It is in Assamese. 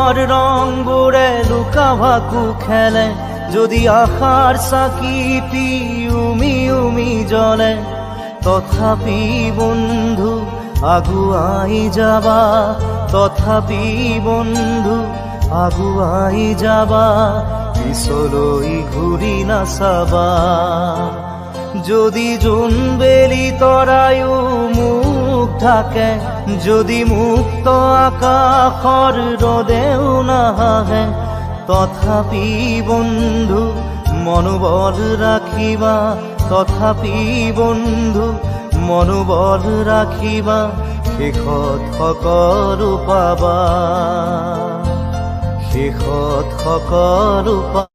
জীৱনৰ ৰংবোৰে লুকা ভাকু খেলে, যদি আশাৰ চাকিটি উমি উমি জ্বলে, তথাপি বন্ধু আগুৱাই যাবা, তথাপি বন্ধু আগুৱাই যাবা, পিছলৈ ঘূৰি নাচাবা। যদি জোনবেলি তৰায়ো মুখ ঢাকে, যদি মুক্ত আকাশৰ ৰদেও নাহে, তথাপি বন্ধু মনোবল ৰাখিবা, তথাপি বন্ধু মনোবল ৰাখিবা, শেষত সকলো পাবা, শেষত সকলো পাবা।